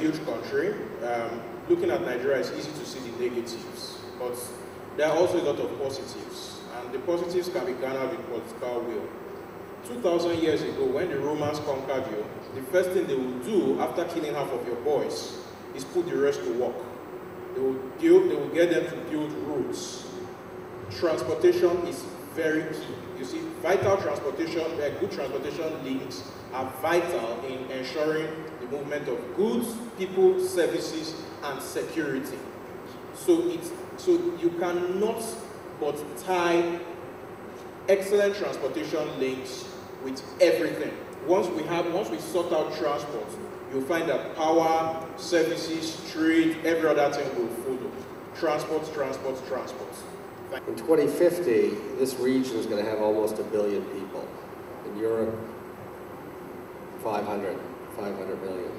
Huge country. Looking at Nigeria, it's easy to see the negatives, but there are also a lot of positives, and the positives can be garnered with political will. 2,000 years ago, when the Romans conquered you, the first thing they will do after killing half of your boys is put the rest to work. They will get them to build roads. Transportation is very key. You see, vital transportation, good transportation links are vital in ensuring the movement of goods, people, services, and security. So you cannot but tie excellent transportation links with everything. Once we sort out transport, you'll find that power, services, trade, every other thing will follow. Transport, transport, transport. In 2050, this region is going to have almost 1 billion people. In Europe, 500 million.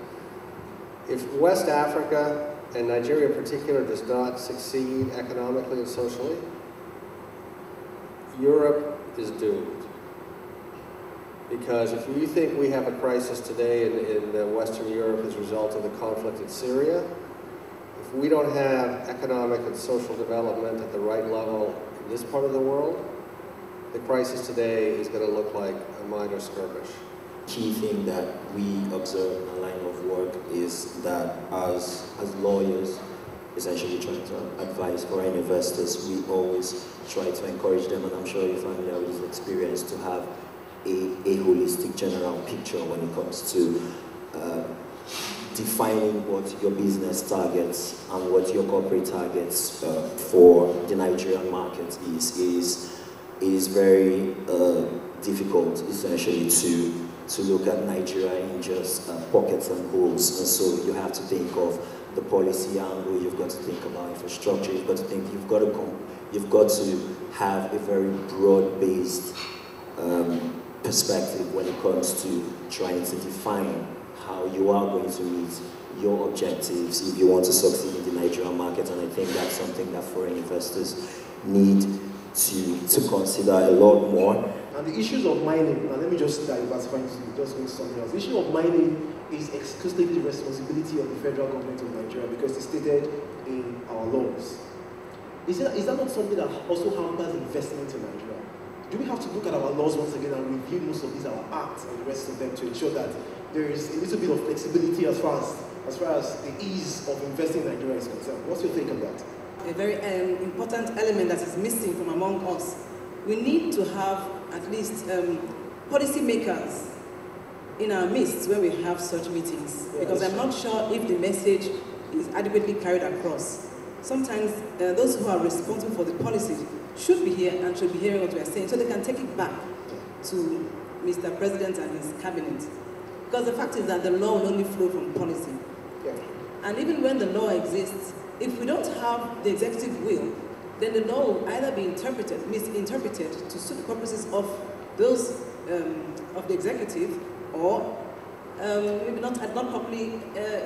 If West Africa, and Nigeria in particular, does not succeed economically and socially, Europe is doomed. Because if you think we have a crisis today in Western Europe as a result of the conflict in Syria, if we don't have economic and social development at the right level in this part of the world, the crisis today is going to look like a minor skirmish. Key thing that we observe in our line of work is that as lawyers, essentially trying to advise foreign investors, we always try to encourage them, and I'm sure you're familiar with this experience, to have a holistic general picture when it comes to defining what your business targets and what your corporate targets for the Nigerian market is very difficult, essentially, to look at Nigeria in just pockets and holes. And so you have to think of the policy angle, you've got to think about infrastructure, you've got to have a very broad-based perspective when it comes to trying to define how you are going to meet your objectives if you want to succeed in the Nigerian market. And I think that's something that foreign investors need to consider a lot more. And the issues of mining, and let me just diversify into just going something else. The issue of mining is exclusively the responsibility of the federal government of Nigeria because it's stated in our laws. Is that not something that also hampers investment in Nigeria? Do we have to look at our laws once again and review most of these, our acts and the rest of them, to ensure that there is a little bit of flexibility as far as the ease of investing in Nigeria is concerned? What's your take on that? A very important element that is missing from among us. We need to have at least policy makers in our midst when we have such meetings, because I'm not sure if the message is adequately carried across. Sometimes those who are responsible for the policy should be here and should be hearing what we are saying, so they can take it back to Mr. President and his cabinet. Because the fact is that the law will only flow from policy. And even when the law exists, if we don't have the executive will, then the law will either be misinterpreted to suit the purposes of those of the executive, or maybe not properly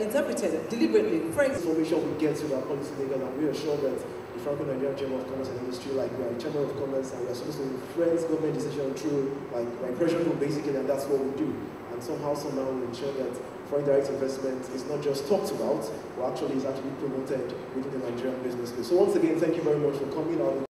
interpreted deliberately. For example, information we get to our policy makers, and we are sure that the Franco-Nigerian Chamber of Commerce and Industry, like we are a Chamber of Commerce, and we are supposed to influence government decision through like pressure group basically, and that's what we do. And somehow we ensure that foreign direct investment is not just talked about, but actually is actually promoted within the Nigerian business space. So once again, thank you very much for coming out.